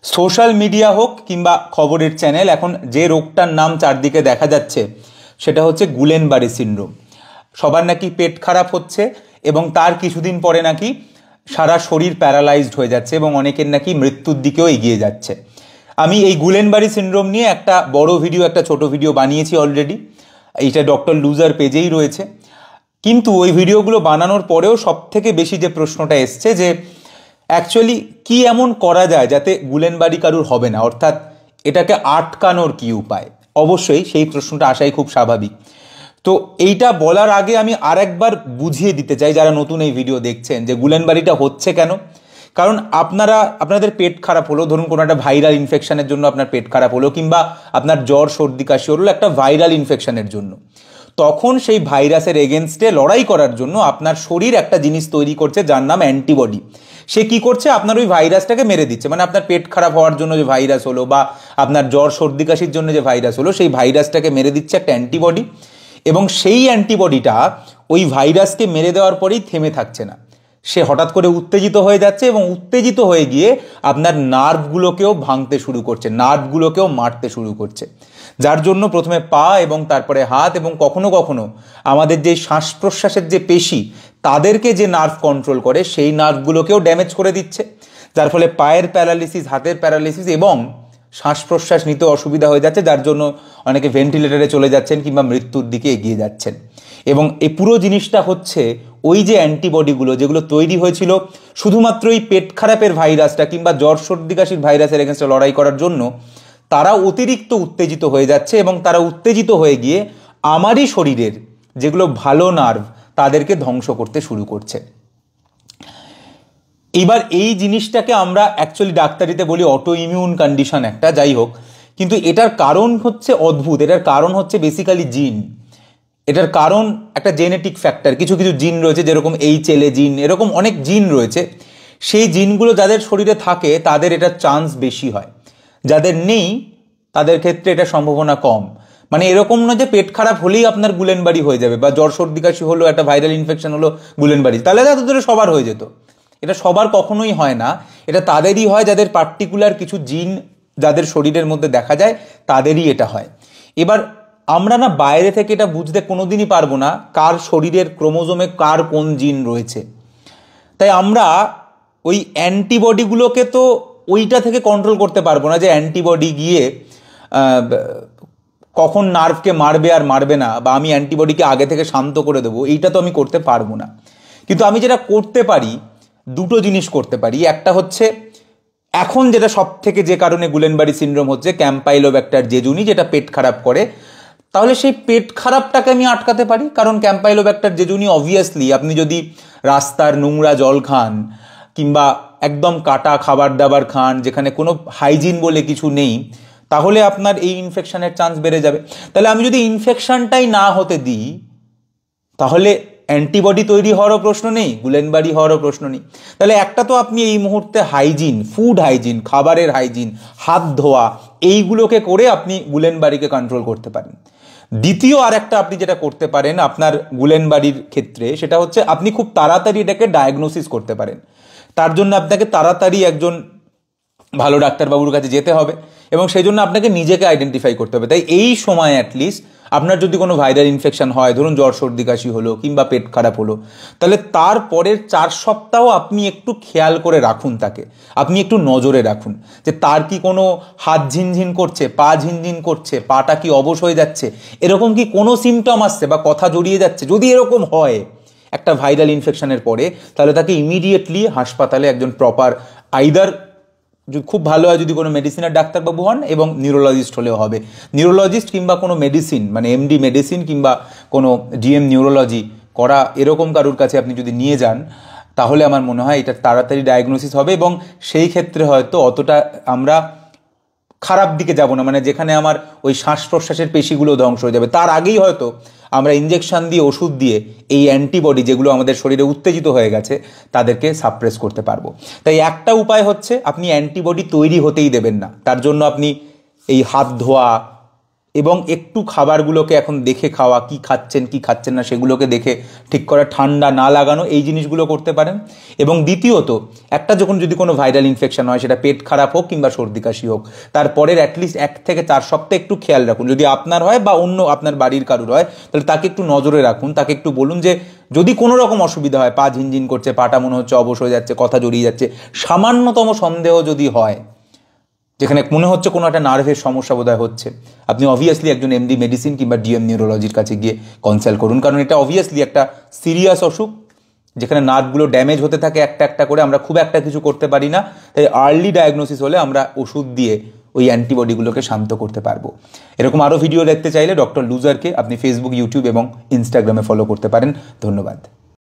Social media হোক কিংবা খবরের চ্যানেল, এখন যে রোগটার নাম চারদিকে দেখা যাচ্ছে সেটা হচ্ছে গুলেনবারি সিনড্রোম। সবার নাকি পেট খারাপ হচ্ছে এবং তার কিছুদিন পরে নাকি সারা শরীর প্যারালাইজড হয়ে যাচ্ছে এবং অনেকের নাকি মৃত্যুর দিকেও এগিয়ে যাচ্ছে। আমি এই গুলেনবারি সিনড্রোম নিয়ে একটা বড় ভিডিও, একটা ছোট ভিডিও বানিয়েছি অলরেডি। এইটা ডক্টর লুজার পেজেই রয়েছে। কিন্তু ওই ভিডিওগুলো বানানোর পরেও সব থেকে বেশি যে প্রশ্নটা এসছে যে অ্যাকচুয়ালি কি এমন করা যায় যাতে গুলেনবারি কারুর হবে না, অর্থাৎ এটাকে আটকানোর কি উপায়। অবশ্যই সেই প্রশ্নটা আসাই খুব স্বাভাবিক। তো এইটা বলার আগে আমি আরেকবার বুঝিয়ে দিতে চাই যারা নতুন এই ভিডিও দেখছেন যে গুলেনবারিটা হচ্ছে কেন। কারণ আপনাদের পেট খারাপ হলো, ধরুন কোনো একটা ভাইরাল ইনফেকশনের জন্য আপনার পেট খারাপ হলো, কিংবা আপনার জ্বর সর্দি কাশি হলো একটা ভাইরাল ইনফেকশনের জন্য, তখন সেই ভাইরাসের এগেনস্টে লড়াই করার জন্য আপনার শরীর একটা জিনিস তৈরি করছে যার নাম অ্যান্টিবডি। সে কি করছে, আপনার ওই ভাইরাসটাকে মেরে দিচ্ছে। মানে আপনার পেট খারাপ হওয়ার জন্য যে ভাইরাস হলো বা আপনার জ্বর সর্দি কাশির জন্য যে ভাইরাস হলো, সেই ভাইরাসটাকে মেরে দিচ্ছে একটা অ্যান্টিবডি। এবং সেই অ্যান্টিবডিটা ওই ভাইরাসকে মেরে দেওয়ার পরেই থেমে থাকছে না, সে হঠাৎ করে উত্তেজিত হয়ে যাচ্ছে এবং উত্তেজিত হয়ে গিয়ে আপনার নার্ভগুলোকেও ভাঙতে শুরু করছে, নার্ভগুলোকেও মারতে শুরু করছে। যার জন্য প্রথমে পা এবং তারপরে হাত এবং কখনো কখনো আমাদের যে শ্বাস প্রশ্বাসের যে পেশি, তাদেরকে যে নার্ভ কন্ট্রোল করে সেই নার্ভগুলোকেও ড্যামেজ করে দিচ্ছে। যার ফলে পায়ের প্যারালিসিস, হাতের প্যারালিসিস এবং শ্বাস প্রশ্বাস নিতে অসুবিধা হয়ে যাচ্ছে, যার জন্য অনেকে ভেন্টিলেটরে চলে যাচ্ছেন কিংবা মৃত্যুর দিকে এগিয়ে যাচ্ছেন। এবং এই পুরো জিনিসটা হচ্ছে ওই যে অ্যান্টিবডিগুলো যেগুলো তৈরি হয়েছিল শুধুমাত্র এই পেট খারাপের ভাইরাসটা কিংবা জ্বর সর্দি কাশির ভাইরাসের এগেনস্টে লড়াই করার জন্য, তারা অতিরিক্ত উত্তেজিত হয়ে যাচ্ছে এবং তারা উত্তেজিত হয়ে গিয়ে আমারই শরীরের যেগুলো ভালো নার্ভ তাদেরকে ধ্বংস করতে শুরু করছে। এবার এই জিনিসটাকে আমরা অ্যাকচুয়ালি ডাক্তারিতে বলি অটো ইমিউন কন্ডিশন একটা, যাই হোক, কিন্তু এটার কারণ হচ্ছে অদ্ভুত। এটার কারণ হচ্ছে বেসিক্যালি জিন। এটার কারণ একটা জেনেটিক ফ্যাক্টর। কিছু কিছু জিন রয়েছে, যেরকম HLA জিন, এরকম অনেক জিন রয়েছে। সেই জিনগুলো যাদের শরীরে থাকে তাদের এটার চান্স বেশি হয়, যাদের নেই তাদের ক্ষেত্রে এটা সম্ভাবনা কম। মানে এরকম নয় যে পেট খারাপ হলেই আপনার গুলেনবারি হয়ে যাবে, বা জ্বর সর্দি কাশি হলো, একটা ভাইরাল ইনফেকশন হলো, গুলেনবারি, তাহলে তাদের সবার হয়ে যেত। এটা সবার কখনোই হয় না। এটা তাদেরই হয় যাদের পার্টিকুলার কিছু জিন যাদের শরীরের মধ্যে দেখা যায়, তাদেরই এটা হয়। এবার আমরা না বাইরে থেকে এটা বুঝতে কোনোদিনই পারবো না কার শরীরের ক্রোমোজোমে কার কোন জিন রয়েছে। তাই আমরা ওই অ্যান্টিবডিগুলোকে তো ওইটা থেকে কন্ট্রোল করতে পারবো না যে অ্যান্টিবডি গিয়ে কখন নার্ভকে মারবে আর মারবে না, বা আমি অ্যান্টিবডিকে আগে থেকে শান্ত করে দেবো, এইটা তো আমি করতে পারবো না। কিন্তু আমি যেটা করতে পারি, দুটো জিনিস করতে পারি। একটা হচ্ছে এখন যেটা সব থেকে যে কারণে গুলেনবারি সিনড্রোম হচ্ছে, ক্যাম্পাইলোব্যাক্টার জেজুনি, যেটা পেট খারাপ করে, তাহলে সেই পেট খারাপটাকে আমি আটকাতে পারি। কারণ ক্যাম্পাইলোব্যাক্টার জেজুনি অবভিয়াসলি আপনি যদি রাস্তার নোংরা জল খান কিংবা একদম কাটা খাবার দাবার খান যেখানে কোনো হাইজিন বলে কিছু নেই, তাহলে আপনার এই ইনফেকশনের চান্স বেড়ে যাবে। তাহলে আমি যদি ইনফেকশনটাই না হতে দিই, তাহলে অ্যান্টিবডি তৈরি হওয়ারও প্রশ্ন নেই, গুলেনবারি হওয়ারও প্রশ্ন নেই। তাহলে একটা তো আপনি এই মুহূর্তে হাইজিন, ফুড হাইজিন, খাবারের হাইজিন, হাত ধোয়া, এইগুলোকে করে আপনি গুলেনবারিকে কন্ট্রোল করতে পারেন। দ্বিতীয় আর একটা আপনি যেটা করতে পারেন আপনার গুলেনবারির ক্ষেত্রে, সেটা হচ্ছে আপনি খুব তাড়াতাড়ি এটাকে ডায়াগনোসিস করতে পারেন। তার জন্য আপনাকে তাড়াতাড়ি একজন ভালো ডাক্তারবাবুর কাছে যেতে হবে এবং সেই জন্য আপনাকে নিজেকে আইডেন্টিফাই করতে হবে। তাই এই সময় অ্যাটলিস্ট আপনার যদি কোনো ভাইরাল ইনফেকশন হয়, ধরুন জ্বর সর্দি কাশি হলো কিংবা পেট খারাপ হলো, তাহলে তারপরের 4 সপ্তাহ আপনি একটু খেয়াল করে রাখুন, তাকে আপনি একটু নজরে রাখুন যে তার কি কোনো হাত ঝিনঝিন করছে, পা ঝিনঝিন করছে, পাটা কি অবশ হয়ে যাচ্ছে, এরকম কি কোনো সিমটম আসছে বা কথা জড়িয়ে যাচ্ছে। যদি এরকম হয় একটা ভাইরাল ইনফেকশনের পরে, তাহলে তাকে ইমিডিয়েটলি হাসপাতালে একজন প্রপার আইদার, খুব ভালো হয় যদি কোনো মেডিসিনের ডাক্তারবাবু হন, এবং নিউরোলজিস্ট হলেও হবে, নিউরোলজিস্ট কিংবা কোনো মেডিসিন মানে MD মেডিসিন কিংবা কোনো DM নিউরোলজি করা এরকম কারুর কাছে আপনি যদি নিয়ে যান, তাহলে আমার মনে হয় এটা তাড়াতাড়ি ডায়াগনোসিস হবে এবং সেই ক্ষেত্রে হয়তো অতটা আমরা খারাপ দিকে যাব না, মানে যেখানে আমার ওই শ্বাস প্রশ্বাসের পেশিগুলো ধ্বংস হয়ে যাবে। তার আগেই হয়তো আমরা ইঞ্জেকশন দিয়ে, ওষুধ দিয়ে এই অ্যান্টিবডি যেগুলো আমাদের শরীরে উত্তেজিত হয়ে গেছে তাদেরকে সাপ্রেস করতে পারবো। তাই একটা উপায় হচ্ছে আপনি অ্যান্টিবডি তৈরি হতেই দেবেন না। তার জন্য আপনি এই হাত ধোয়া, এবং একটু খাবারগুলোকে এখন দেখে খাওয়া, কি খাচ্ছেন না সেগুলোকে দেখে ঠিক করা, ঠান্ডা না লাগানো, এই জিনিসগুলো করতে পারেন। এবং দ্বিতীয়ত, যদি কোনো ভাইরাল ইনফেকশন হয়, সেটা পেট খারাপ হোক কিংবা সর্দি কাশি হোক, তারপরের অ্যাটলিস্ট 1 থেকে 4 সপ্তাহ একটু খেয়াল রাখুন। যদি আপনার হয় বা অন্য আপনার বাড়ির কারুর হয়, তাহলে তাকে একটু নজরে রাখুন। তাকে একটু বলুন যে যদি কোনো রকম অসুবিধা হয়, পা ঝিনঝিন করছে, পাটা মনে হচ্ছে অবশ হয়ে যাচ্ছে, কথা জড়িয়ে যাচ্ছে, সামান্যতম সন্দেহ যদি হয়, যেখানে মনে হচ্ছে কোনো একটা নার্ভের সমস্যা বোধহয় হচ্ছে, আপনি অবভিয়াসলি একজন এমডি মেডিসিন কিংবা ডিএম নিউরোলজির কাছে গিয়ে কনসাল্ট করুন। কারণ এটা অবভিয়াসলি একটা সিরিয়াস অসুখ, যেখানে নার্ভগুলো ড্যামেজ হতে থাকে একটা একটা করে। আমরা খুব একটা কিছু করতে পারি না, তাই আর্লি ডায়াগনোসিস হলে আমরা ওষুধ দিয়ে ওই অ্যান্টিবডিগুলোকে শান্ত করতে পারবো। এরকম আরও ভিডিও দেখতে চাইলে ডক্টর লুজারকে আপনি ফেসবুক, ইউটিউব এবং ইনস্টাগ্রামে ফলো করতে পারেন। ধন্যবাদ।